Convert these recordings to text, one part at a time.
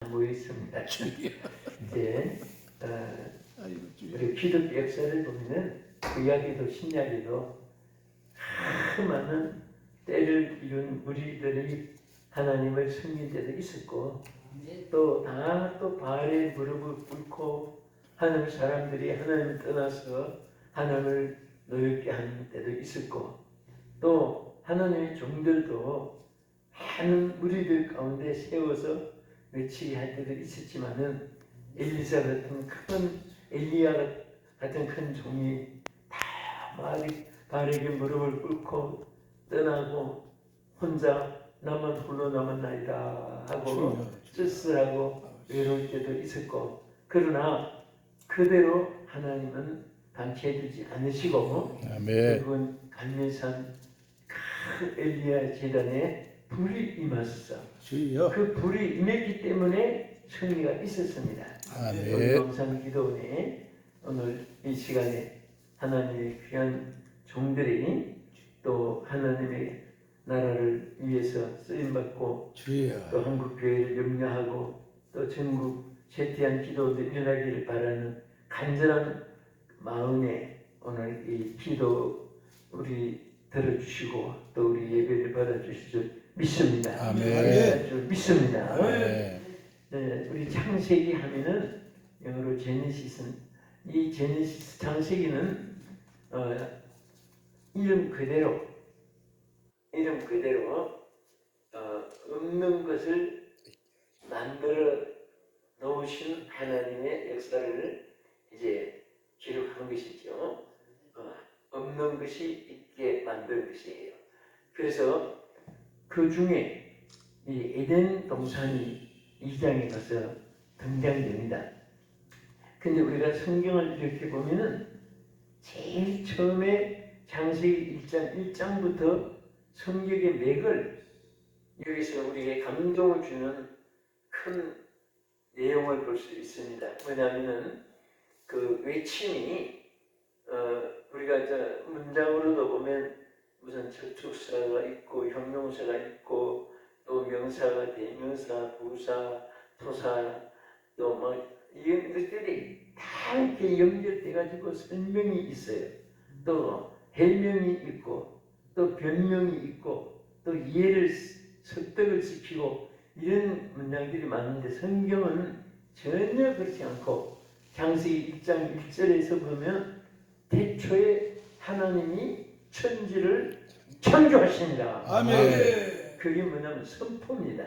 모여 있습니다. 이제 우리 주여. 기독교 역사를 보면은 구약에도 신약에도 많은 때를 이룬 무리들이 하나님을 섬긴 때도 있었고 또 바알의 무릎을 꿇고 하나님 사람들이 하나님을 떠나서 하나님을 노엽게 하는 때도 있었고 또 하나님의 종들도 많은 무리들 가운데 세워서 외치게 할 때도 있었지만은 엘리사 같은 엘리야 같은 큰 종이 다 바알에게 무릎을 꿇고 떠나고 혼자 나만 홀로 남았나이다 하고 쓸쓸하고 외로울 때도 있었고 그러나 그대로 하나님은 방치해두지 않으시고 결국은 갈멜산 큰 엘리야 제단에 불이 임하셨어. 주여. 그 불이 임했기 때문에 승리가 있었습니다. 우리 영상 기도원에 오늘 이 시간에 하나님의 귀한 종들이 또 하나님의 나라를 위해서 쓰임받고 또 한국교회를 염려하고 또 전국 쇠퇴한 기도도 일어나기를 바라는 간절한 마음에 오늘 이 기도 우리 들어주시고 또 우리 예배를 받아주실 줄 믿습니다. 아멘. 믿습니다. 아멘. 네, 우리 창세기 하면은 영어로 제네시스는 이 제네시스 창세기는 이름 그대로 없는 것을 만들어 놓으신 하나님의 역사를 이제 기록한 것이죠. 없는 것이 있게 만든 것이에요. 그래서 그 중에 이 에덴 동산이 2장에 가서 등장됩니다. 근데 우리가 성경을 이렇게 보면은 제일 처음에 창세기 1장부터 성경의 맥을 여기서 우리에게 감동을 주는 큰 내용을 볼 수 있습니다. 뭐냐면은 그 외침이 우리가 저 문장으로도 보면 무슨 접속사가 있고 형용사가 있고 또 명사가 대명사, 부사, 토사 또 막 이런 것들이 다 이렇게 연결돼 가지고 설명이 있어요. 또 해명이 있고 또 변명이 있고 또 이해를 설득을 시키고 이런 문장들이 많은데 성경은 전혀 그렇지 않고 창세기 1장 1절에서 보면 태초에 하나님이 천지를 창조하십니다. 아멘. 그게 뭐냐면 선포입니다.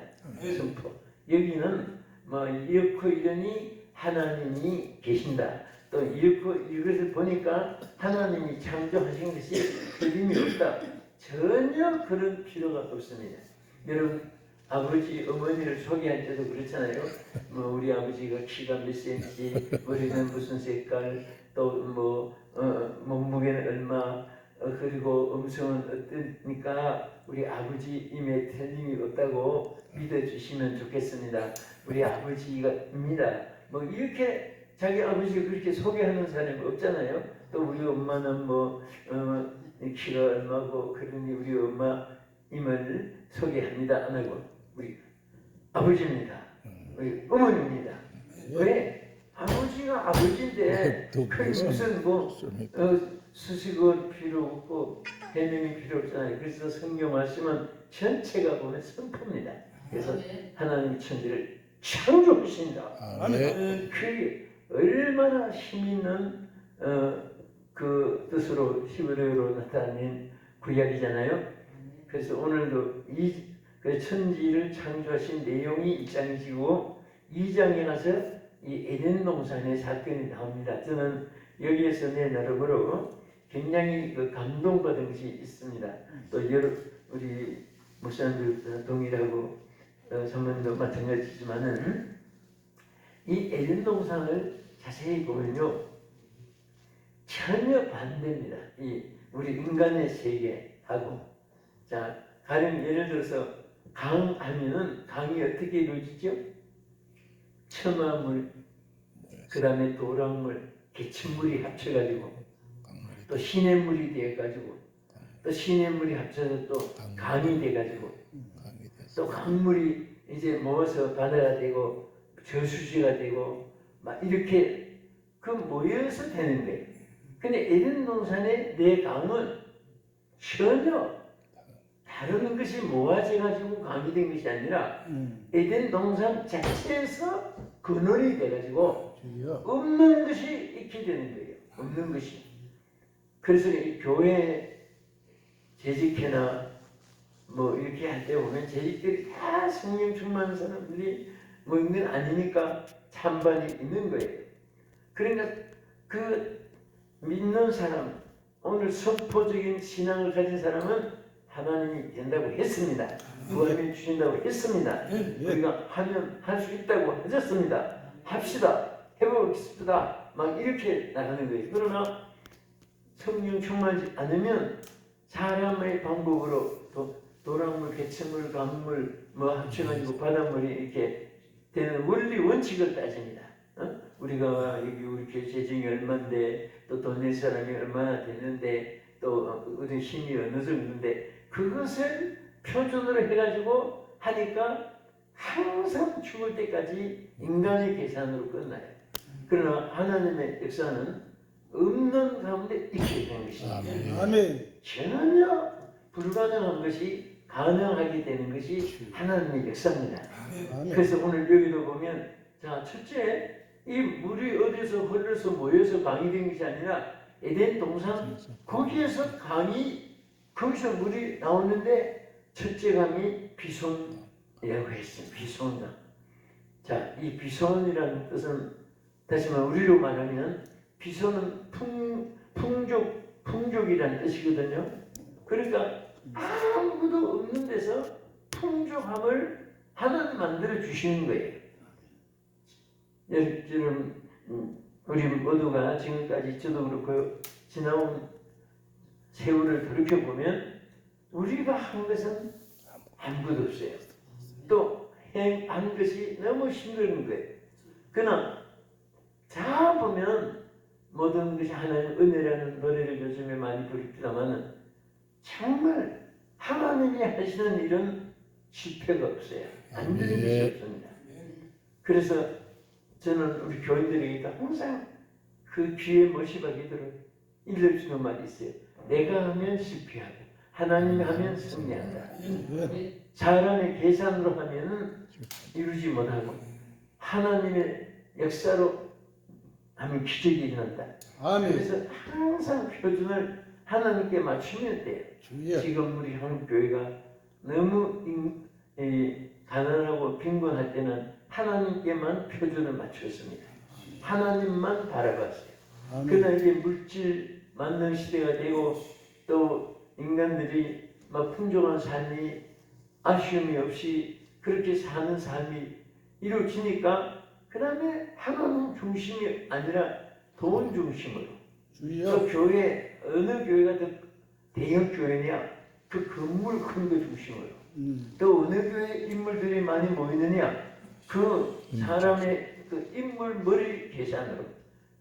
선포. 여기는 뭐 이렇고 이러니 하나님이 계신다. 또 이렇고 이것을 보니까 하나님이 창조하신 것이 틀림이 없다. 전혀 그런 필요가 없습니다. 여러분 아버지 어머니를 소개할 때도 그렇잖아요. 뭐 우리 아버지가 키가 몇 cm, 머리는 무슨 색깔, 또 몸무게는 얼마, 그리고 음성은 어떠니까 우리 아버지 임에 틀림이 없다고 믿어주시면 좋겠습니다. 우리 아버지입니다. 뭐 이렇게 자기 아버지가 그렇게 소개하는 사람이 없잖아요. 또 우리 엄마는 키가 얼마고 그러니 우리 엄마 임을 소개합니다 안 하고 우리 아버지입니다. 우리 어머니입니다. 왜? 아버지가 아버지인데 그 무슨 수식어 필요 없고 해명이 필요 없잖아요. 그래서 성경 말씀은 전체가 보면 선포입니다. 그래서 하나님 천지를 창조하신다. 그게 얼마나 힘있는 그 뜻으로 히브리어로 나타낸 구약이잖아요. 그래서 오늘도 그 천지를 창조하신 내용이 1장이고 2장에 가서 이 에덴 동산의 사건이 나옵니다. 저는 여기에서 내 나름으로 굉장히 감동받은 것이 있습니다. 또 우리 목사님들 동일하고 선배님도 마찬가지지만은 이 에덴 동산을 자세히 보면요 전혀 반대입니다. 이 우리 인간의 세계하고 자 가령 예를 들어서 강 하면은 강이 어떻게 이루어지죠? 첨화물, 그 다음에 도랑물, 개천물이 합쳐가지고 또 시냇물이 돼가지고 또 시냇물이 합쳐서 또 강이 돼가지고 또 강물이 이제 모여서 바다가 되고 저수지가 되고 막 이렇게 그 모여서 되는 거예요. 근데 에덴 동산의 내 강은 전혀 다른 것이 모아져 가지고 강이 된 것이 아니라 에덴 동산 자체에서 근원이 돼 가지고 주여. 없는 것이 있게 되는 거예요. 없는 것이. 그래서 이 교회 재직회나 뭐 이렇게 할 때 보면 재직들이 다 성령 충만한 사람들이 뭐 있는 아니니까 찬반이 있는 거예요. 그러니까 그 믿는 사람, 오늘 선포적인 신앙을 가진 사람은 하나님이 된다고 했습니다. 구하면 주신다고 했습니다. 우리가 하면 할 수 있다고 하셨습니다. 합시다. 해보겠습니다. 막 이렇게 나가는 거예요. 그러나 성령 충만하지 않으면 사람의 방법으로 도랑물, 개체물, 강물 뭐 합쳐가지고 바닷물이 이렇게 되는 원리 원칙을 따집니다. 우리가 여기 우리 교회 재정이 얼마인데 또 돈 낼 사람이 얼마나 되는데 또 우리 힘이 어느 정도인데 그것을 표준으로 해가지고 하니까 항상 죽을 때까지 인간의 계산으로 끝나요. 그러나 하나님의 역사는 없는 가운데 있게 되는 것입니다. 아멘. 전혀 불가능한 것이 가능하게 되는 것이 하나님의 역사입니다. 아멘. 그래서 오늘 여기도 보면 자 첫째 이 물이 어디서 흘러서 모여서 강이 된 것이 아니라 에덴 동산 거기에서 강이 거기서 물이 나오는데 첫째 강이 비손이라고 했습니다. 비손강. 자, 이 비손이라는 뜻은 다시 말해 우리로 말하면 비손은 풍족이라는 뜻이거든요. 그러니까 아무도 없는 데서 풍족함을 하나님 만들어 주시는 거예요. 여러분 우리 모두가 지금까지 저도 그렇고 지나온 세월을 돌이켜보면 우리가 한 것은 아무것도 없어요. 또 한 것이 너무 힘든 거예요. 그러나 자 보면 모든 것이 하나님 은혜라는 노래를 요즘에 많이 부릅니다만 정말 하나님이 하시는 일은 실패가 없어요. 안 되는 것이 없습니다. 그래서 저는 우리 교인들에게 항상 그 귀에 못이박이 들어 일러주는 말이 있어요. 내가 하면 실패하고 하나님이 하면 승리한다. 사람의 계산으로 하면 이루지 못하고 하나님의 역사로 하면 기적이 일어난다. 아멘. 그래서 항상 표준을 하나님께 맞추면 돼요. 주여. 지금 우리 한국 교회가 너무 가난하고 빈곤할 때는 하나님께만 표준을 맞추었습니다. 하나님만 바라봤어요. 그러나 이제 물질 만능 시대가 되고 또 인간들이 막 풍족한 삶이 아쉬움이 없이 그렇게 사는 삶이 이루어지니까 그 다음에 하나님 중심이 아니라 돈 중심으로 주여. 또 교회 어느 교회가 더 대형 교회냐 그 건물 큰 거 중심으로 또 어느 교회 인물들이 많이 모이느냐 그 사람의 그 인물 머리 계산으로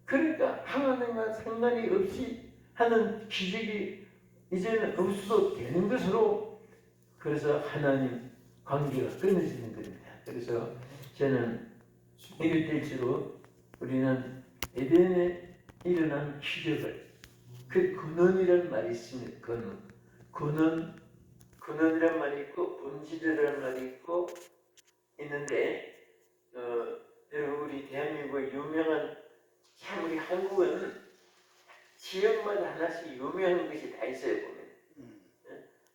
그러니까 하나님과 상관이 없이 하는 기적이 이제는 없어도 되는 것으로 그래서 하나님 관계가 끊어지는 겁니다. 그래서 저는 이럴 때일수록 우리는 에덴에 일어난 기적을 그 근원이라는 말이 있습니다. 근원이라는 말이 있고 본질이라는 말이 있고 있는데 여러분 우리 대한민국의 유명한 참 우리 한국은 지역마다 하나씩 유명한 것이 다 있어요 보면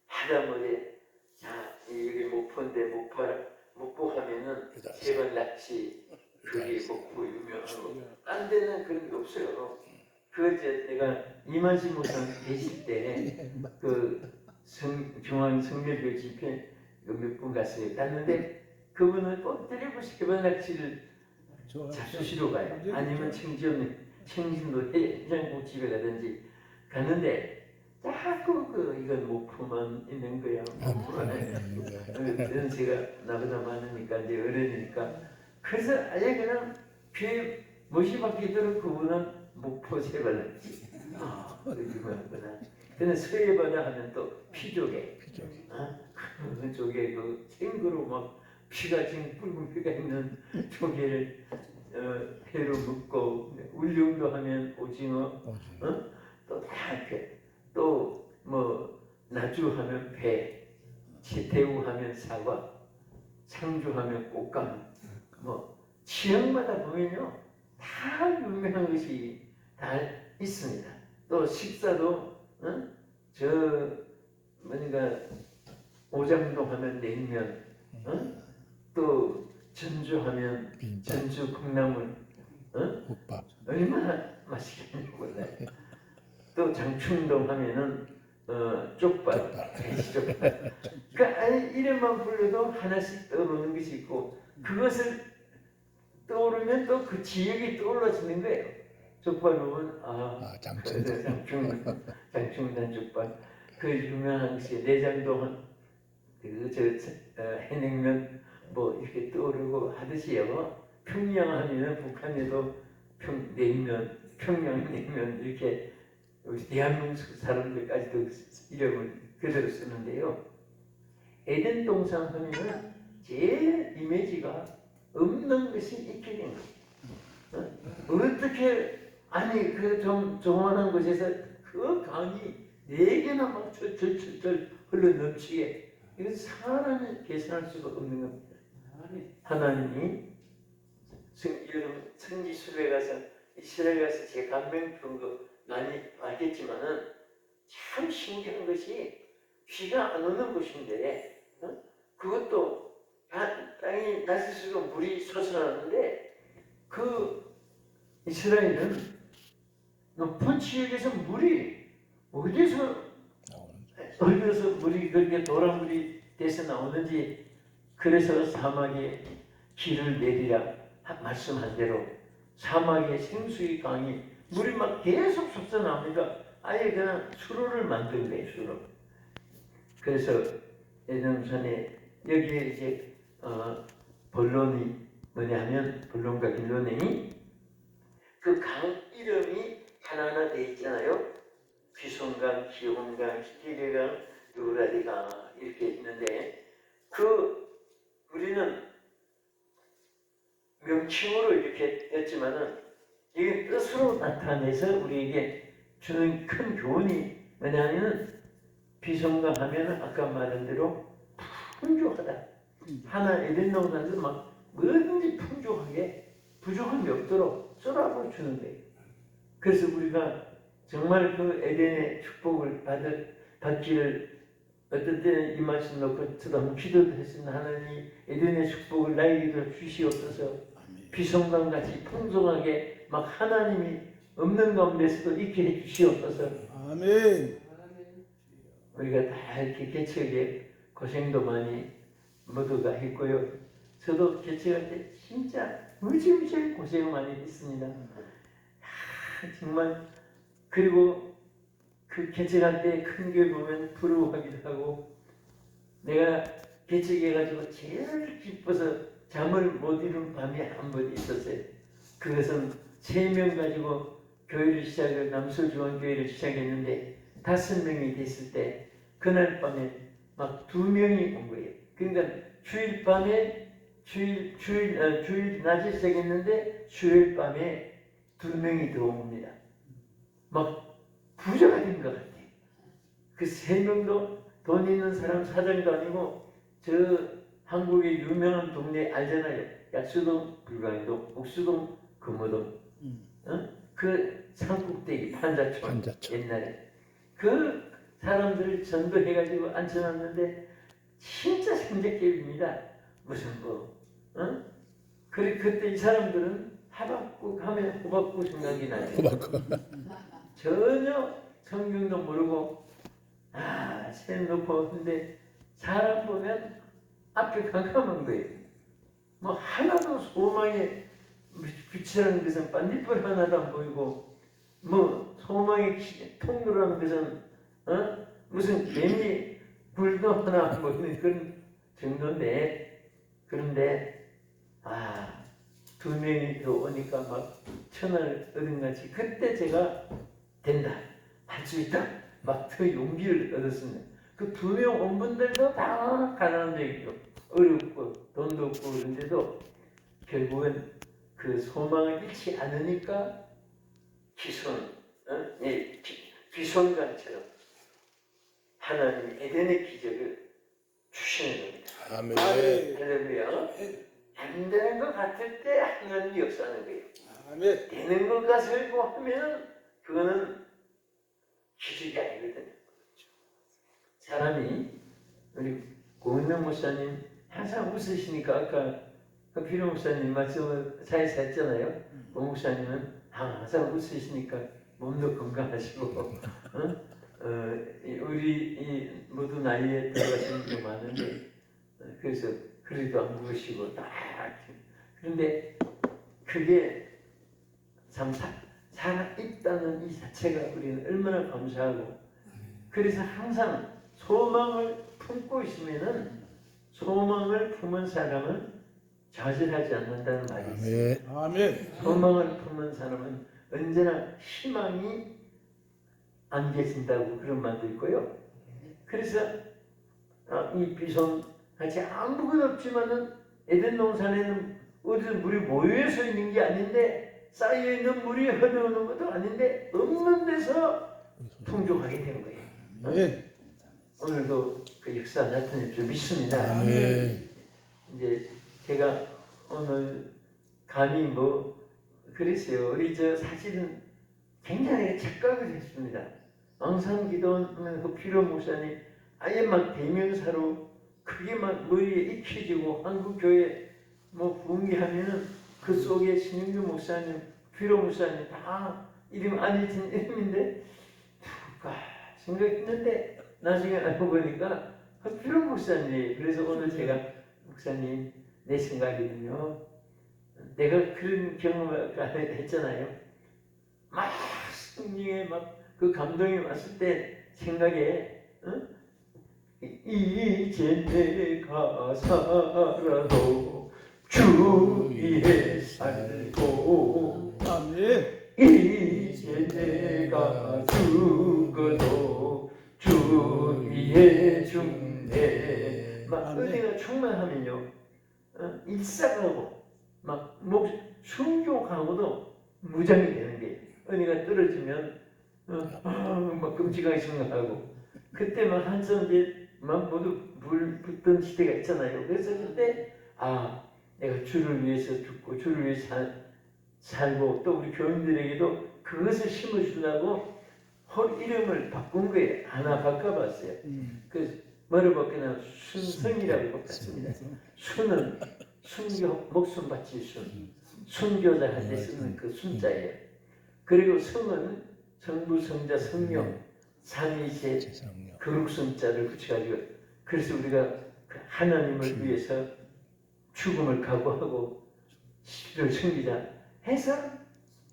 하다못해 자 여기 목포인데 목포 하면은 세번낙지 그게 목포 유명하고 딴 데는 그런 게 없어요. 그 이제 내가 이만식 목사 계실 때 그 중앙 성결교 집회 몇 분 갔는데 그분은 꼭 때리고 세번낙지를 잡수시러 가요. 아니면 청진도 해장국 집에 가든지 가는데 자꾸 이건 목포만 있는 거야. 목포만 연세가 나보다 많으니까 이제 어른이니까 그래서 아예 그냥 귀에 못이 박히도록 그분은 목포 세발낙지 유명하구나. 근데 서해바다 하면 또 피조개 그쪽에 그 생그로 막 피가 지금 붉은 피가 있는 조개를 회로 먹고 울릉도 하면 오징어 또 다 이렇게 또 뭐 나주하면 배, 대우하면 사과, 상주하면 꽃감 뭐 지역마다 보면요 다 유명한 것이 다 있습니다. 또 식사도 저 뭔가 오장동 하면 냉면, 또 전주하면 전주 콩나물, 국밥. 얼마나 맛있겠는지 몰라요. 또 장충동 하면은 쪽발, 돼지 쪽발. 그러니까 아니 이름만 불러도 하나씩 떠오르는 것이 있고 그것을 떠오르면 또 그 지역이 떠올라지는 거예요. 족발 보면 장충동. 장충단 족발 그 유명한 것이 내장동 해냉면 뭐 이렇게 떠오르고 하듯이요. 평양 하면은 북한에도 냉면, 평양 냉면 이렇게 우리 대한민국 사람들까지도 이름을 그대로 쓰는데요. 에덴 동산 하면은 제일 이미지가 없는 것이 있게 된 거예요. 어떻게 아니 그 좀 조만한 곳에서 그 강이 4개나 막 철철철철 흘러 넘치게 이건 사람이 계산할 수가 없는 겁니다. 하나님이 여러분 성지순례 가서 이스라엘 가서 제 감명 깊은 거 많이 알겠지만은 참 신기한 것이 비가 안 오는 곳인데 그것도 땅이 낮을수록 물이 솟아나는데 그 이스라엘은 높은 지역에서 물이 어디서 물이 그렇게 도랑물이 돼서 나오는지 그래서 사막에 길을 내리라 말씀한 대로 사막에 생수의 강이 물이 막 계속 솟아나오니까 아예 그냥 수로를 만든 거예요. 수로. 그래서 에덴산에 여기에 이제 본론이 뭐냐 하면 본론과 빌론행이 그 강 이름이 하나하나 돼 있잖아요. 귀손강, 기온강, 히리강, 유라디강 이렇게 있는데 그 우리는 명칭으로 이렇게 했지만은 이게 뜻으로 나타내서 우리에게 주는 큰 교훈이 뭐냐면 비송강 하면은 아까 말한 대로 풍족하다. 하나 에덴 동산에서 막 뭐든지 풍족하게 부족함이 없도록 쏟아부어 주는 거예요. 그래서 우리가 정말 그 에덴의 축복을 받기를 어떤 때는 이 말씀 놓고 저도 한번 기도도 했습니다. 하나님 에덴의 축복을 나에게도 주시옵소서. 비성강같이 풍성하게 막 하나님이 없는 가운데서도 있게 해주시옵소서. 아멘. 우리가 다 이렇게 개척에 고생도 많이 모두가 했고요. 저도 개척할 때 진짜 무지무지 고생 많이 했습니다. 정말 그리고 그 개척할 때 큰 교회 보면 부러워하기도 하고 내가 개척해가지고 제일 기뻐서 잠을 못 이룬 밤이 한 번 있었어요. 그것은 3명 가지고 교회를 시작을 남서중앙교회를 시작했는데 5명이 됐을 때 그날 밤에 막 2명이 온 거예요. 그러니까 주일 밤에 주일 낮에 시작했는데 주일 밤에 2명이 들어옵니다. 막 부자가 된 것 같아요. 그 3명도 돈 있는 사람 사장도 아니고 저 한국의 유명한 동네 알잖아요. 약수동, 불광동, 옥수동, 금호동. 그 산꼭대기 판자촌 옛날에 그 사람들을 전도해가지고 앉혀놨는데 진짜 생제급입니다. 무슨 그때 이 사람들은 하박국 하면 호박국 생각이 나요. 전혀 성경도 모르고 셈 놓고 근데 사람 보면 앞에 깜깜한 거예요. 뭐 하나도 소망에 빛이라는 것은 반딧불 하나도 안 보이고 뭐 소망의 통로라는 것은 무슨 개미 불도 하나 안 보이는 그런 정도인데 그런데 2명이 더 오니까 막 천을 얻은같이 그때 제가 된다 할 수 있다 막 더 용기를 얻었습니다. 그 2명 온 분들도 다 가난한 적이죠. 어렵고 돈도 없고 그런데도 결국은 그 소망을 잃지 않으니까 귀손관처럼 하나님이 에덴의 기적을 주시는 겁니다. 아멘. 할렐루야. 안 되는 것 같을 때 하나님이 역사하는 거예요. 아멘. 되는 것 같으려고 하면 그거는 기적이 아니거든요. 사람이 우리 고은영 목사님 항상 웃으시니까 아까 피로 목사님 말씀을 사이사 했잖아요. 고 목사님은 항상 웃으시니까 몸도 건강하시고 우리 모두 나이에 들어가시는 분이 많은데 그래서 그래도 안 부으시고 딱 그런데 그게 참 살아있다는 이 자체가 우리는 얼마나 감사하고 그래서 항상 소망을 품고 있으면은 소망을 품은 사람은 좌절하지 않는다는 말이 있습니다. 아멘. 소망을 품은 사람은 언제나 희망이 안겨진다고 그런 말도 있고요. 그래서 이 비손 같이 아무것도 없지만은 에덴 동산에는 어디서 물이 모여서 있는 게 아닌데 쌓여 있는 물이 흐르는 것도 아닌데 없는 데서 풍족하게 된 거예요. 아멘. 오늘도 그 역사 나타낼 줄 믿습니다. 아멘. 이제 제가 오늘 감히 뭐 그랬어요. 우리 사실은 굉장히 착각을 했습니다. 왕산 기도하는 그 피로 목사님 아예 막 대명사로 그게 막 머리에 익혀지고 한국 교회 뭐 부흥회하면은 그 속에 신윤규 목사님, 피로 목사님 다 이름 알려진 이름인데 누가 생각했는데 나중에 알고 보니까 그 피로 목사님. 그래서 오늘 제가 목사님 내 생각에는요. 내가 그런 경험을 했잖아요. 막 성령에 막 그 감동이 왔을 때 생각에 이제 내가 살아도 주 위에 살고 아멘. 이제 내가 죽어도 주 위에 죽네. 막 은혜가 충만하면요 일상하고 막 순종하고도 무장이 되는 게 은혜가 떨어지면 막 끔찍하게 생각하고 그때만 한참 이제 막 모두 불 붙던 시대가 있잖아요. 그래서 그때 내가 주를 위해서 죽고 주를 위해서 살고 또 우리 교인들에게도 그것을 심어주려고 이름을 바꾼 거예요. 하나 바꿔봤어요. 그 뭐를 바꾸나 순성이라고 바꿨습니다. 순은 순교 목숨 바칠 순교자 할 때 쓰는 그 순자예요. 그리고 성은 성부 성자 성령 삼위이체 거룩성자를 붙여가지고 그래서 우리가 그 하나님을 위해서 죽음을 각오하고 시를 숨기자 해서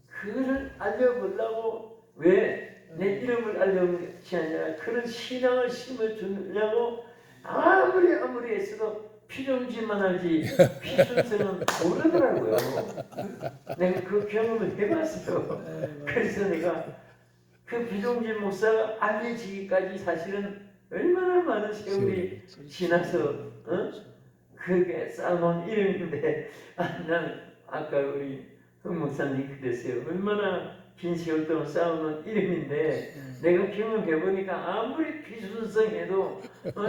그를 알려보려고 왜 내 이름을 알려는 것이 아니라 그런 신앙을 심어주려고 아무리 애써도 피존지만 하지 피순서는 모르더라고요. 내가 그 경험을 해봤어요. 그래서 내가 그 비동진 목사가 알려지기까지 사실은 얼마나 많은 세월이 지나서 그게 쌓아놓은 이름인데 난 아까 우리 흥 목사님 그랬어요. 얼마나 긴 세월 동안 쌓아놓은 이름인데 내가 경험해보니까 아무리 비순성해도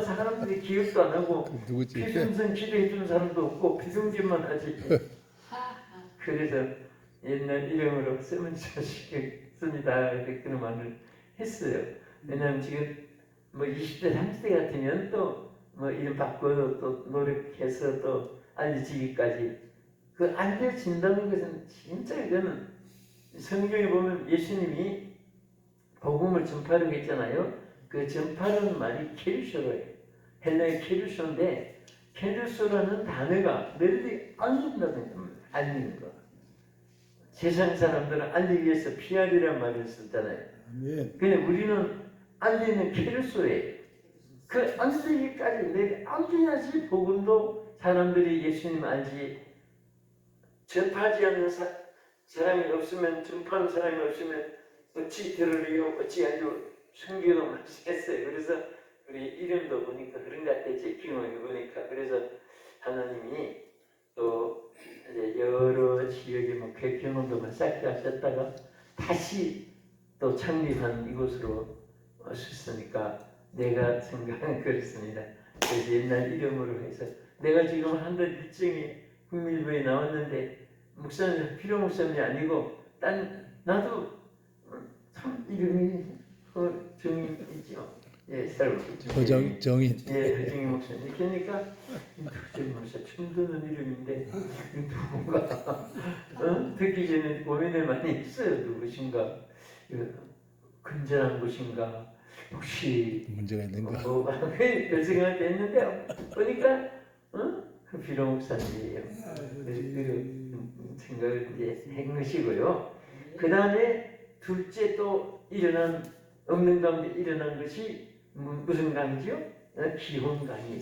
사람들이 기억도 안 하고 비순성 기도해주는 사람도 없고 비동진만 하지. 그래서 옛날 이름으로 쓰면 좋습니다. 그런 말을 했어요. 왜냐하면 지금 뭐 20대, 30대 같으면 또 뭐 이름 바꿔도 또 노력해서 또 알려지기까지 그 알려진다는 것은 진짜 이거는 성경에 보면 예수님이 복음을 전파하라고 했잖아요. 그 전파라는 말이 케르쇼로예요. 헬라의 케르쇼인데 케르쇼라는 단어가 널리 알린다는 겁니다. 알리는 거. 세상 사람들은 알리기 위해서 PR이라는 말을 썼잖아요. 근데 우리는 알리는 케르소예요. 그 알리기까지 내가 알려야지 복음도 사람들이 예수님 알지. 전파하지 않는 사람이 없으면 전파하는 사람이 없으면 어찌 들으리요 어찌 알리요 성경도 말씀했어요. 그래서 우리 이름도 보니까 그런 것 같아요. 제 경험을 보니까. 그래서 하나님이 또 이제 여러 지역의 목회 경험도 쌓게 하셨다가 다시 또 창립한 이곳으로 왔으니까 내가 생각은 그렇습니다. 그래서 옛날 이름으로 해서 내가 지금 한달 일정이 국민일보에 나왔는데 목사님 필요 목사님이 아니고 나도 참 이름이 정인이죠. 예, 살고 정인. 예, 허정인 목사님. 그러니까 허정인 목사 처음 듣는 이름인데 누군가 듣기 전에 고민을 많이 했어요. 누구신가? 근전한 곳인가? 혹시 문제가 있는가? 별 생각이 했는데 보니까 그 비로 목사님이에요. 그 생각을 이제 한 것이고요. 그 다음에 둘째 또 없는 가운데 일어난 것이 무슨 강이죠? 기혼 강이.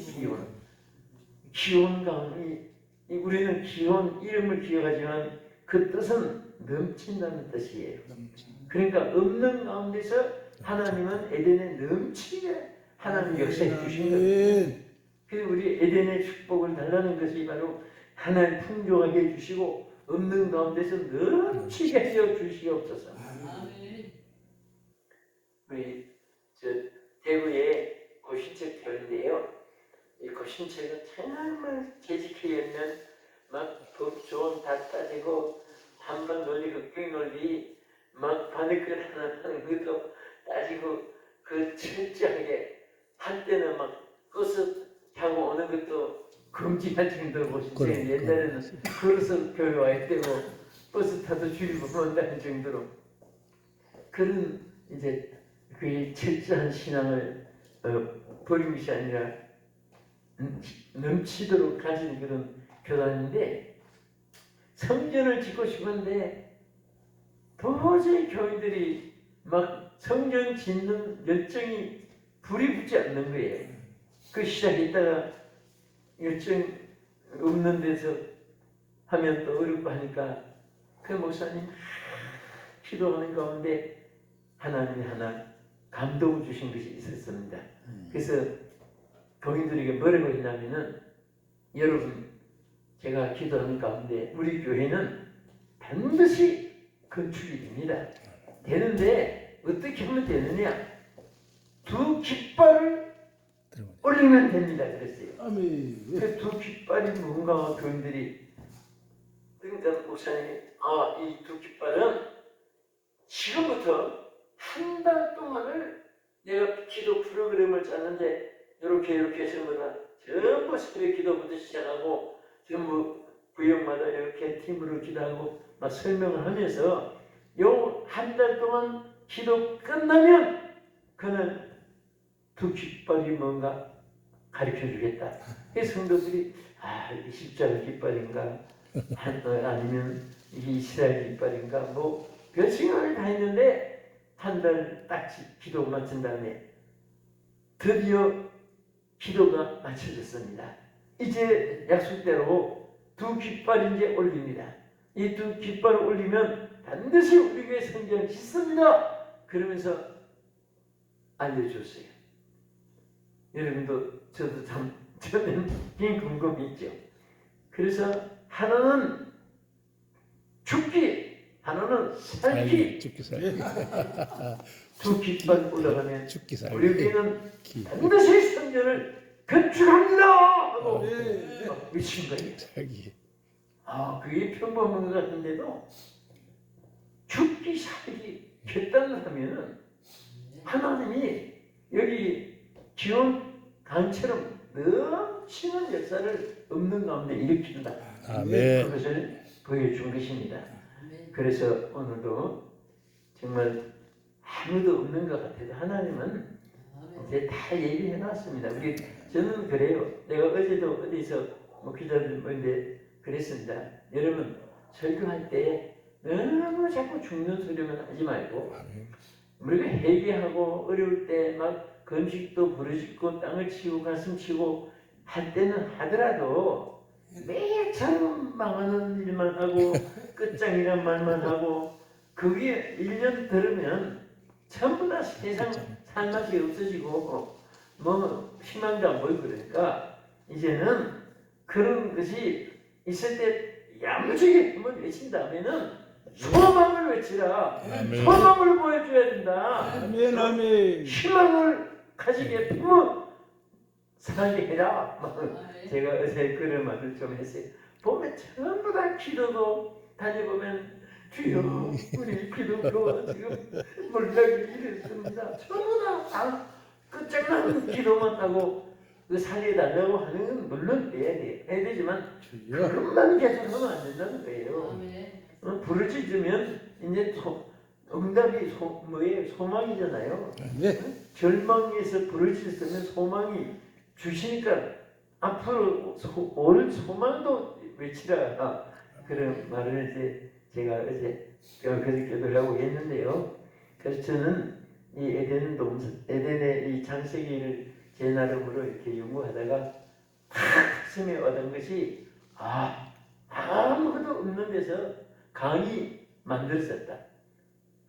기혼 강이. 우리는 기혼 이름을 기억하지만 그 뜻은 넘친다는 뜻이에요. 그러니까 없는 가운데서 하나님은 에덴에 넘치게 하나님 역사해 주신 거예요. 그래서 우리 에덴의 축복을 달라는 것이 바로 하나님 풍족하게 해주시고 없는 가운데서 넘치게 하여 주시옵소서. 우리 대구에 고신책 교회인데요. 이 고신책은 정말 재직해야면 막 법조원 다 따지고 한번 논리, 극경 논리, 막 바늘끝 하나 하는 것도 따지고 그 철저하게 한때는 막 버스 타고 오는 것도 금지할 정도로 고신책 옛날에는 걸어서 교회 와야 되고 버스 타도 주의보 온다는 정도로 그런 이제 그 철저한 신앙을 버린 것이 아니라 넘치도록 가진 그런 교단인데 성전을 짓고 싶은데 도저히 교인들이 막 성전 짓는 열정이 불이 붙지 않는 거예요. 그 시작했다가 열정 없는 데서 하면 또 어렵고 하니까 그 목사님 기도하는 가운데 하나님이 하나 감동을 주신 것이 있었습니다. 그래서 교인들에게 뭐라고 했냐면은 여러분 제가 기도하는 가운데 우리 교회는 반드시 건축이 됩니다. 되는데 어떻게 하면 되느냐? 2 깃발을 올리면 됩니다. 그랬어요. 그 2 깃발이 뭔가 교인들이 그러니까 목사님이 이 2 깃발은 지금부터 한 달 동안을 내가 기도 프로그램을 짰는데 이렇게 해서 뭐다 전부 새벽 기도부터 시작하고 전부 구역마다 이렇게 팀으로 기도하고 막 설명을 하면서 요 한 달 동안 기도 끝나면 그는 2 깃발이 뭔가 가르쳐 주겠다. 그 성도들이 이게 십자가 깃발인가 아니면 이게 이스라엘 깃발인가 뭐 별 생각을 다 했는데 한 달 딱 기도 마친 다음에 드디어 기도가 마쳐졌습니다. 이제 약속대로 2 깃발 이제 올립니다. 이 2 깃발을 올리면 반드시 우리 교회 성전 짓습니다. 그러면서 알려줬어요. 여러분도 저도 저는 긴 궁금이 있죠. 그래서 하나는 죽기, 하나는 살기. 2 깃발 올라가면 우리 교회는 반드시 성전을 건축합니다 하고 외친 거예요. 그게 평범한 것 같은데도 죽기 살기 결단을 하면은 하나님이 여기 기온 강처럼 넘치는 역사를 없는 가운데 일으킨다. 그것을 보여준 것입니다. 그래서 오늘도 정말 아무도 없는 것 같아도 하나님은 이제 다 얘기해 놨습니다. 저는 그래요. 내가 어제도 어디서 목회자들 모인데 그랬습니다. 여러분 설교할 때 너무 자꾸 죽는 소리만 하지 말고 우리가 회개하고 어려울 때 막 금식도 부르짖고 땅을 치고 가슴 치고 할 때는 하더라도 매일처럼 망하는 일만 하고 끝장이란 말만 하고 그게 1년 들으면 전부 다 세상 살맛이 없어지고 뭐 희망도 안 보이고 그러니까 이제는 그런 것이 있을 때 야무지게 한번 외친 다음에는 소망을 외치라. 아멘. 소망을 보여줘야 된다. 아멘 아멘. 희망을 가지게 품어 사랑게 해라. 제가 어제 그런 말을 좀 했어요. 보면 전부 다 기도도 다녀보면 주여 우리 기독교 지금 몰락이 이랬습니다. 전부 다 끝장나는 기도만 하고 그 살려달라고 하는 건 물론 해야 돼요. 해야 되지만 주여. 그것만 계속하면 안 된다는 거예요. 아멘. 부르짖으면 이제 응답이 뭐예요? 소망이잖아요. 네. 절망에서 부르짖으면 소망이 주시니까 앞으로 올 소망도 외치라. 그런 말을 이제 제가 어제 그저께도 하고 했는데요. 그래서 저는 이 에덴의 이 창세기를 제 나름으로 이렇게 연구하다가 가슴에 얻은 것이 아무것도 없는 데서 강이 만들어졌다.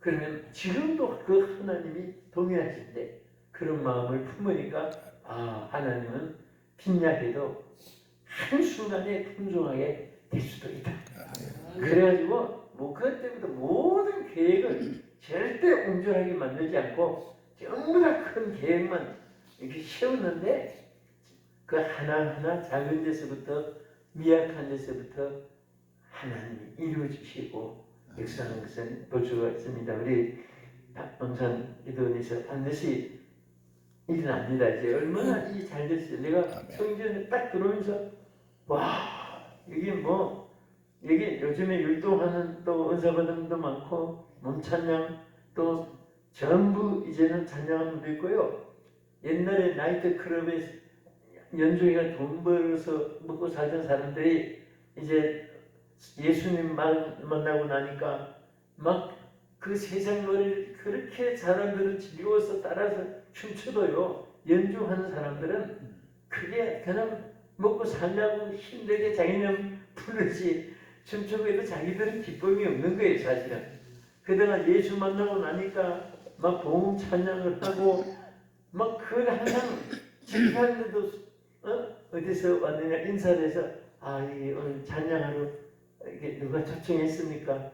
그러면 지금도 그 하나님이 동일하신데 그런 마음을 품으니까 하나님은 빈약해도 한순간에 풍성하게 될 수도 있다. 그래가지고 그것 때부터 모든 계획을 절대 옹졸하게 만들지 않고 전부 다 큰 계획만 이렇게 세웠는데 그 하나하나 작은 데서부터 미약한 데서부터 하나님이 이루어주시고 역사하는 것은 볼 수가 있습니다. 우리 박봉산 기도원에서 반드시 일어납니다. 이제 얼마나 이 잘 됐어요. 내가 성전에 딱 들어오면서 여기 요즘에 율동하는 또 은사받은 분도 많고 몸찬양 또 전부 이제는 찬양하는 분도 있고요. 옛날에 나이트 클럽에 연주회가 돈 벌어서 먹고 살던 사람들이 이제 예수님 만나고 나니까 막 그 세상 노래를 그렇게 사람들은 즐거워서 따라서 춤추도요. 연주하는 사람들은 그게 그냥 먹고 살려고 힘들게 자기는 부르지 춤추고 해도 자기들은 기쁨이 없는 거예요. 사실은. 그러다가 예수 만나고 나니까 막 복음 찬양을 하고 막 그걸 항상 집회하는데도 어디서 왔느냐 인사를 해서 이게 오늘 찬양하러 이게 누가 초청했습니까?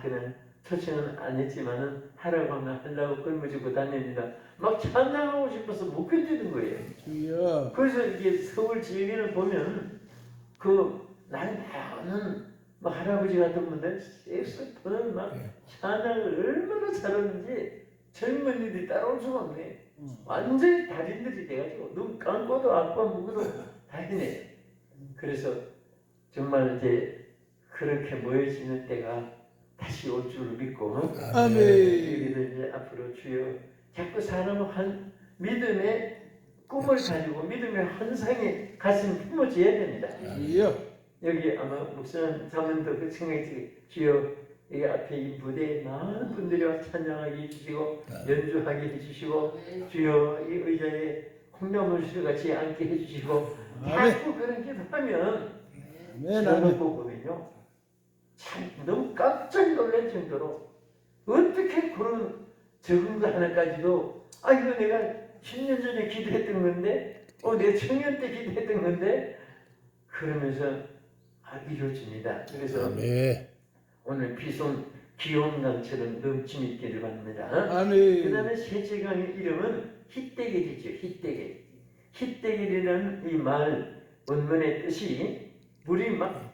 그냥 초청은 안 했지만은 하라고 하면 하려고 끌어주고 다닙니다. 막 찬양하고 싶어서 못 견디는 거예요. 주여. 그래서 이게 서울 지역에는 보면 그 나이 많은 막 할아버지 같은 분들 섹스폰을 막 찬양을 얼마나 잘하는지 젊은이들이 따라올 수가 없네. 완전히 달인들이 돼가지고 눈 감고도 아빠 묵어도 달이네. 그래서 정말 이제 그렇게 모여지는 때가 다시 올 줄을 믿고 아멘. 우리도 이제 앞으로 주여 자꾸 사람은 한 믿음의 꿈을 가지고 믿음의 환상에 가슴 품어줘야 됩니다. 주여. 여기 아마 목사님 자문도 그 생각이 들어요. 주여 여기 앞에 이 무대에 많은 분들이 와서 찬양하게 해주시고 연주하게 해주시고 주여 이 의자에 콩나물술 같이 앉게 해주시고 자꾸 그런 기도하면 제가 보면요 참 너무 깜짝 놀랄 정도로 어떻게 그런 적은 거 하나까지도 이거 내가 10년 전에 기도했던 건데 내 청년 때 기도했던 건데 그러면서 이루어집니다. 그래서 오늘 비손 기온강처럼 넘침이 있기를 바랍니다. 아멘. 그 다음에 셋째 강의 이름은 히데겔이죠. 히데겔. 히데겔이라는 이 말 원문의 뜻이 물이 막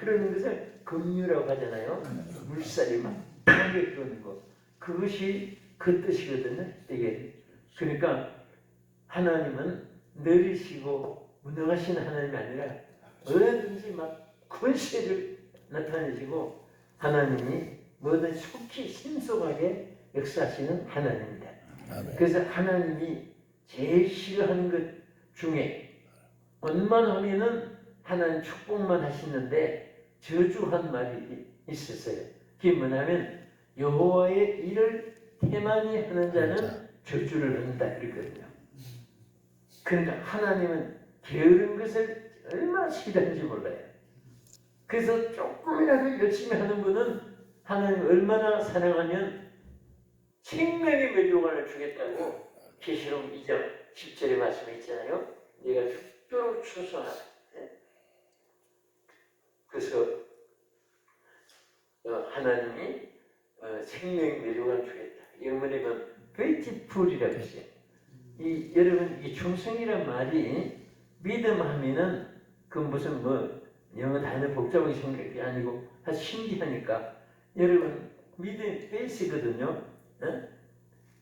흐르는 것을 급류라고 하잖아요. 물살이 막 강하게 흐르는 것. 그것이 그 뜻이거든요. 히데겔. 그러니까 하나님은 느리시고 무능하신 하나님이 아니라 얼마든지 막 권세를 나타내시고 하나님이 뭐든 속히 신속하게 역사하시는 하나님입니다. 그래서 하나님이 제일 싫어하는 것 중에 원만하면은 하나님 축복만 하시는데 저주한 말이 있었어요. 그게 뭐냐면 여호와의 일을 태만히 하는 자는 저주를 얻는다 그랬거든요. 그러니까 하나님은 게으른 것을 얼마나 싫어하는지 몰라요. 그래서 조금이라도 열심히 하는 분은 하나님 얼마나 사랑하면 생명의 멸류관을 주겠다고 계시록 2장 10절에 말씀해 있잖아요. 내가 죽도록 추수하라. 그래서 하나님이 생명 매료가 주겠다. 영문에는 faithful이라고 했어요. 여러분 이 충성이란 말이 믿음하면은 그 무슨 뭐 영어 단어 복잡하게 생각이 아니고 아주 신기하니까 여러분 믿음 faith거든요.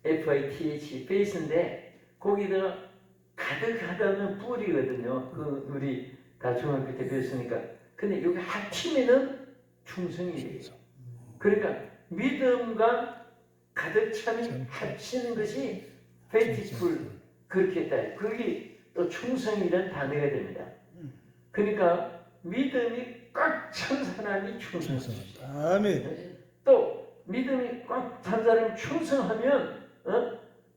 F-I-T-H faith인데 거기다가 가득하다는 뿔이거든요. 그 우리 다 중학교 때 배웠으니까. 근데 여기 합치면은 충성이 돼요. 그러니까 믿음과 가득 참이 합치는 것이 faithful 그렇게 했다. 그게 또 충성이라는 단어가 됩니다. 그러니까 믿음이 꽉 찬 사람이 충성합니다. 아멘. 또 믿음이 꽉 찬 사람이 충성하면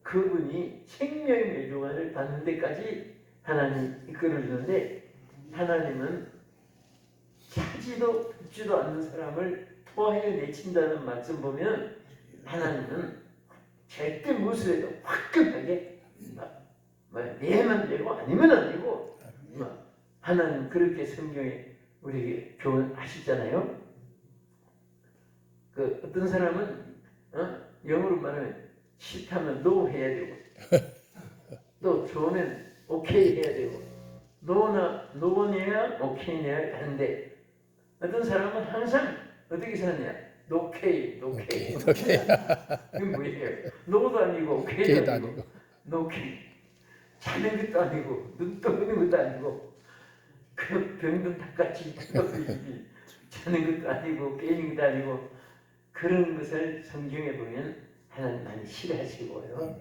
그분이 생명의 매조관을 받는 데까지 하나님 이끌어주는데 하나님은 차지도 듣지도 않는 사람을 토하여 내친다는 말씀 보면 하나님은 절대 무엇을 해도 화끈하게 내면 되고 아니면 안 되고 하나님 그렇게 성경에 우리에게 교훈하시잖아요. 그 어떤 사람은 영어로 말하면 싫다면 no 해야 되고 또 좋으면 오케이 해야 되고 노냐 오케이냐 하는데 어떤 사람은 항상 어떻게 사냐 노케이 이게 뭐예요? 노도 아니고 오케이도 아니고 노케이 자는 것도 아니고 눈 떠보는 것도 아니고 그 병든 닭같이 자는 것도 아니고 깨는 것도 아니고 그런 것을 성경에 보면 하나님 많이 싫어하시고요.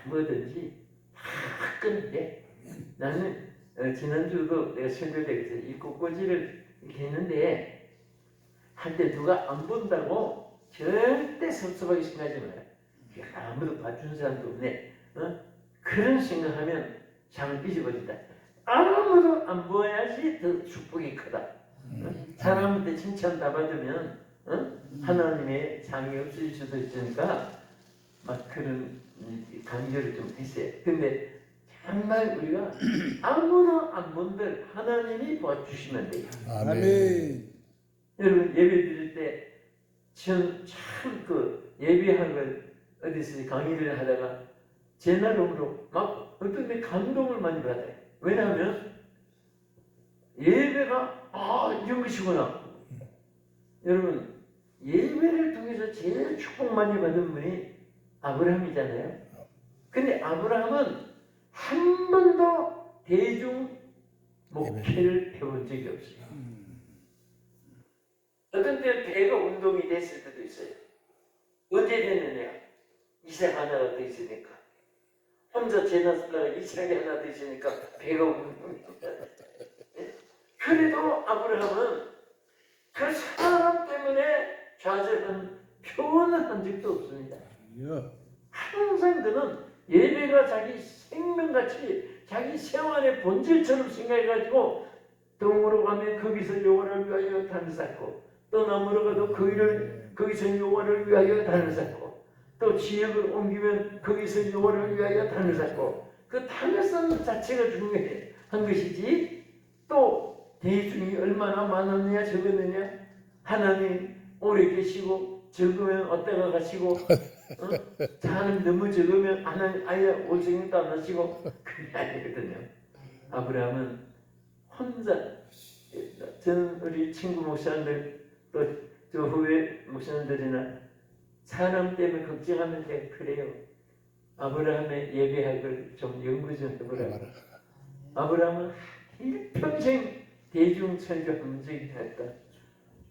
뭐든지 화끈하게 나는 지난주도 내가 설교대에서 이 꽃꽂이를 이렇게 했는데 할 때 누가 안 본다고 절대 섭섭하게 생각하지 마요. 아무도 봐준 사람도 없네. 그런 생각하면 장을 삐져버린다. 아무도 안 보아야지 더 축복이 크다. 사람한테 칭찬 다 받으면 하나님의 장이 없어질 수도 있으니까 막 그런 강조를 좀 했어요. 근데 정말 우리가 아무나 안 본들 하나님이 봐주시면 돼요. 아멘. 여러분 예배 드릴 때 전 참 그 예배학을 어디서 강의를 하다가 제 나름으로 막 어떤 데 감동을 많이 받아요. 왜냐하면 예배가 이런 것이구나. 여러분 예배를 통해서 제일 축복 많이 받은 분이 아브라함이잖아요. 근데 아브라함은 한 번도 대중 목회를 해본 적이 없어요. 어떤 때는 배가 운동이 됐을 때도 있어요. 언제 됐느냐? 이삭 하나가 더 있으니까. 혼자 재났다가 이삭이 하나 더 있으니까 배가 운동이 된다. 그래도 아브라함은 그 사람 때문에 좌절한 표현을 한 적도 없습니다. 항상 그는 예배가 자기 생명같이 자기 생활의 본질처럼 생각해가지고 동으로 가면 거기서 여호와를 위하여 단을 쌓고 또 남으로 가도 거기서 여호와를 위하여 단을 쌓고 또 지역을 옮기면 거기서 여호와를 위하여 단을 쌓고 그 단을 쌓는 자체가 중요한 것이지 또 대중이 얼마나 많았느냐 적었느냐 하나님 오래 계시고 적으면 어디가 가시고 사람 너무 적으면 하나님 아예 올생도 안 하시고 그게 아니거든요. 아브라함은 혼자 저는 우리 친구 목사님들 또 저 후배 목사님들이나 사람 때문에 걱정하면 내가 그래요. 아브라함의 예배학을 좀 연구 좀 해보라고. 아브라함은 일평생 대중 설교한 적이 없다.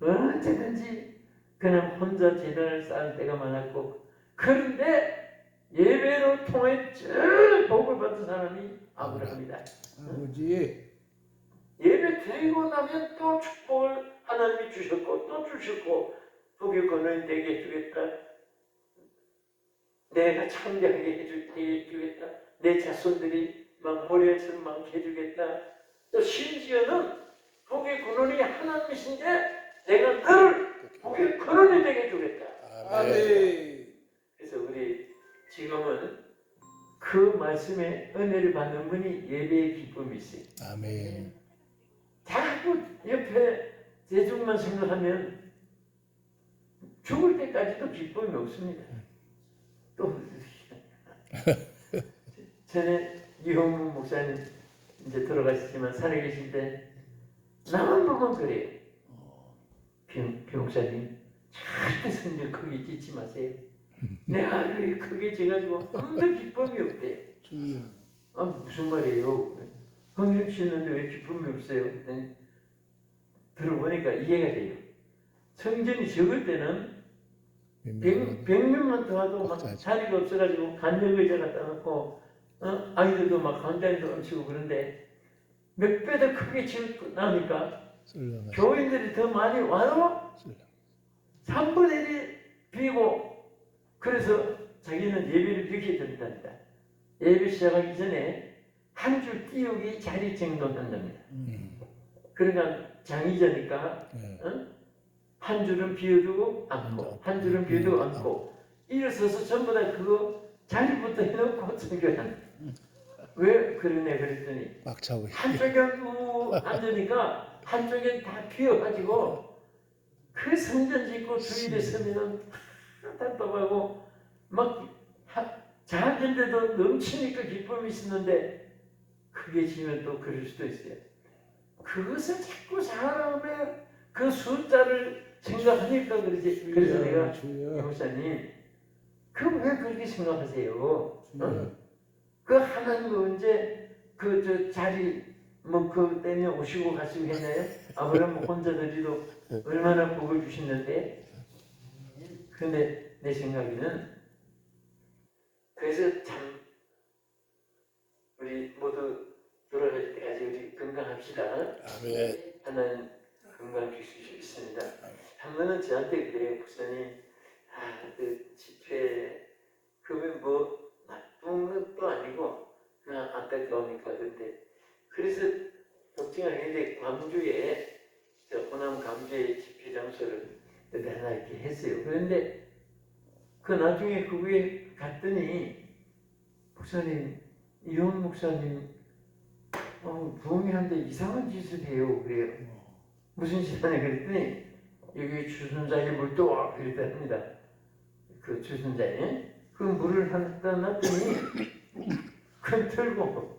언제든지 그냥 혼자 재단을 쌓을 때가 많았고 그런데 예배로 통해 제일 복을 받은 사람이 아브라함이다. 아버지. 예배 드리고 나면 또 축복을 하나님이 주셨고 또 주셨고 복의 권능이 되게 해주겠다. 내가 창대하게 해주겠다. 내 자손들이 막 모래처럼 많게 해주겠다. 또 심지어는 복의 근원이 하나님이신데 내가 너를 복의 근원이 되게 해주겠다. 아멘. 그래서 우리 지금은 그 말씀에 은혜를 받는 분이 예배의 기쁨이 있어요. 아멘. 자꾸 옆에 대중만 생각하면 죽을 때까지도 기쁨이 없습니다. 또 전에 이홍문 목사님 이제 돌아가셨지만 살아계실 때 나만 보면 그래요. 병사님 절대 성질 크게 짓지 마세요. 내 아들이 크게 져가지고 아무도 기쁨이 없대요. 주여. 아 무슨 말이에요? 흥림 씨는데 왜 기쁨이 없어요? 네. 들어보니까 이해가 돼요. 성전이 적을 때는 100명만 더와도 막 자리가 없어가지고 간접의자 갖다 놓고 아이들도 막 광장에서 얹히고 그런데 몇 배 더 크게 지고 나니까 교인들이 더 많이 와도 3분의 1이 비고 그래서 자기는 예배를 이렇게 드린답니다. 예배 시작하기 전에 한 줄 띄우기 자리 정돈한답니다. 그러니까 장의자니까 한 줄은 비워두고 앉고 한 줄은 비워두고 앉고 일어서서 전부 다 그거 자리부터 해놓고 설교한다. 왜 그러네 그랬더니 막 차고 한쪽에 앉으니까 한쪽엔 다 비어가지고 그 성전 짓고 주일에 서면은 답답하고 막 작은데도 넘치니까 기쁨이 있었는데 크게 지면 또 그럴 수도 있어요. 그것을 자꾸 사람의 그 숫자를 생각하니까 그러지. 그래서 내가 목사님 그 왜 그렇게 생각하세요? 그 하나님 언제 그 자리 뭐 그 때문에 오시고 가시고 했나요? 아브라함 혼자들이도 얼마나 복을 주시는데. 근데 내 생각에는 그래서 참 우리 모두 돌아갈 때까지 우리 건강합시다. 아멘. 하나님 건강 주실 수 있습니다. 한 번은 저한테 그래요. 목사님 그 집회 그러면 뭐 나쁜 것도 아니고 그냥 안타까우니까 근데 그래서 걱정하는데 광주에 저 호남 광주에 집회 장소를 여기 하나 이렇게 했어요. 그런데 그 나중에 그 위에 갔더니 목사님 이혼 목사님 부흥회한데 이상한 짓을 해요. 그래요. 무슨 짓 하냐 그랬더니 여기 주순자에 물 떠 그랬답니다. 그 주순자에 그 물을 하나 놨더니 그걸 들고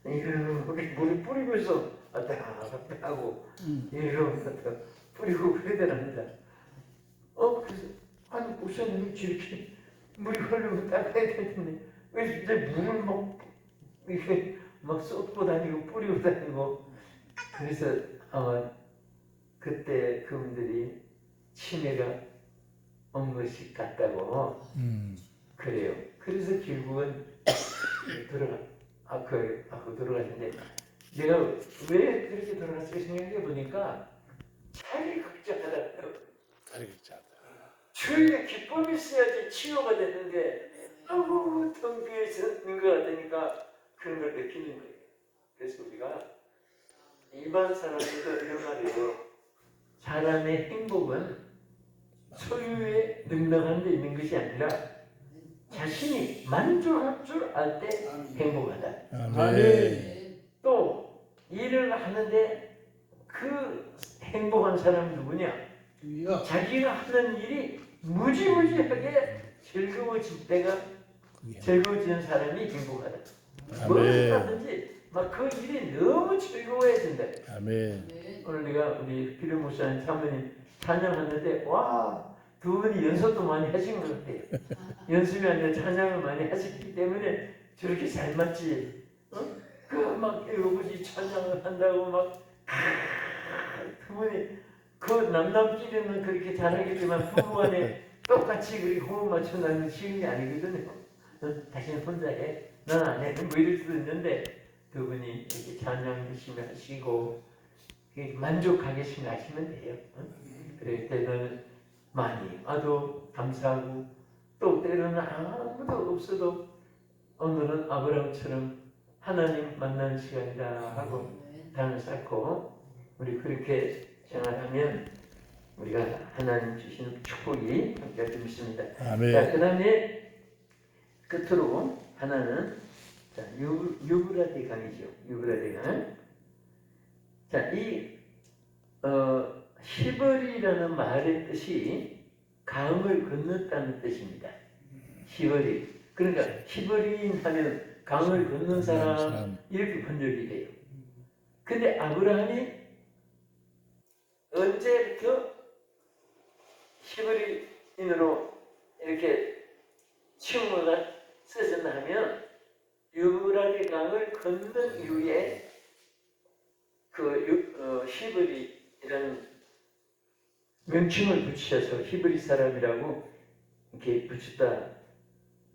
이렇게 물을 뿌리면서 왔다 갔다 하고 이렇게 뿌리고 그러더랍니다. 그래서 아니 목사님이 저렇게 물이 흐르면 닦아야 되는데 왜 이제 물을 막 이렇게 막 쏟고 다니고 뿌리고 다니고 그래서 아마 그때 그분들이 치매가 온 것이 같다고 그래요. 그래서 결국은 돌아가셨는데 내가 왜 그렇게 돌아갔을까 생각해 보니까 자기 걱정하다. 주위에 기쁨이 있어야지 치유가 되는데 너무 텅 비어 있는 것 같으니까 그런 걸 느끼는 거예요. 그래서 우리가 일반 사람들도 이런 말이에요. 사람의 행복은 소유에 능력한 데 있는 것이 아니라 자신이 만족할 줄 알 때 행복하다. 아멘. 또 일을 하는데 그 행복한 사람은 누구냐? 자기가 하는 일이 무지무지하게 즐거워질 때가 즐거워지는 사람이 행복하다. 무엇을 하든지 막 그 일이 너무 즐거워야 된다. 아멘. 오늘 내가 우리 기름 목사님 사모님 찬양하는데 와 두 분이 연습도 많이 하신 것 같아요. 연습이 아니라 찬양을 많이 하셨기 때문에 저렇게 잘 맞지. 그 막 아버지 찬양을 한다고 막 두 분이 그 남남끼리는 그렇게 잘하겠지만 부부간에 똑같이 그렇게 호흡 맞춰 나는 쉬운 게 아니거든요. 당신 혼자 해, 난 안 해. 뭐 이럴 수도 있는데 두 분이 이렇게 찬양 열심히 하시고 만족하게 생각하시면 돼요. 그럴 때는 많이 와도 감사하고 또 때로는 아무도 없어도 오늘은 아브라함처럼 하나님 만나는 시간이다 하고 단을 쌓고 우리 그렇게 생활하면 우리가 하나님 주시는 축복이 함께 할 수 있습니다. 아멘. 자, 그 다음에 끝으로 하나는 자, 유브라데 강이죠. 유브라데 강. 자, 이 시버리라는 말의 뜻이 강을 건넜다는 뜻입니다. 시버리. 그러니까 시버리인 하면 강을 건넌 사람 이렇게 번역이 돼요. 근데 아브라함이 언제부터 시버리인으로 이렇게 칭호가 쓰셨나 하면 유브라데 강을 건넌 이후에 시브리라는 명칭을 붙이셔서 히브리 사람이라고 이렇게 붙였다.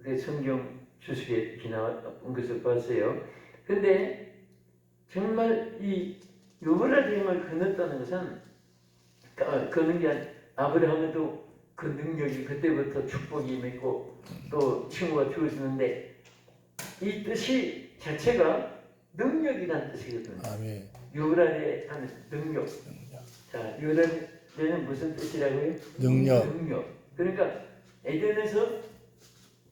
그 성경 주석에 이렇게 나온 것을 봤어요. 근데 정말 이 유브라데강을 건넜다는 것은 그는 게 아브라함에도 그 능력이 그때부터 축복이 맺고 또 칭호가 주어지는데 이 뜻이 자체가 능력이라는 뜻이거든요. 아멘. 유브라데 하는 능력. 자, 유브라데는 무슨 뜻이라고요? 능력. 그러니까 에덴에서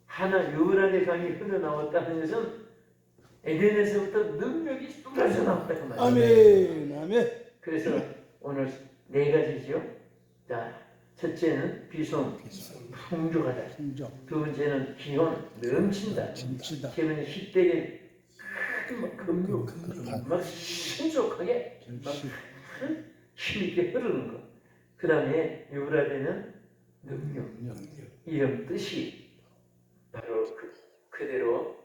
하나 유브라데 강이 흘러나왔다는 것은 에덴에서부터 능력이 쏟아져 나왔다 그 말이에요. 아멘. 아멘. 그래서 오늘 네 가지죠. 자, 첫째는 비송, 풍족하다. 긍정. 두 번째는 기혼, 넘친다. 진치다. 세 번째 희대의 큰 금욕, 막 신속하게 막 힘있게 흐르는 것. 그 다음에 유브라데는 능력, 이런 뜻이 바로 그대로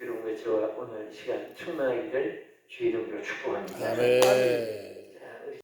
여러분과 저와 오늘 시간 충만하기를 주의 이름으로 축복합니다. 아멘.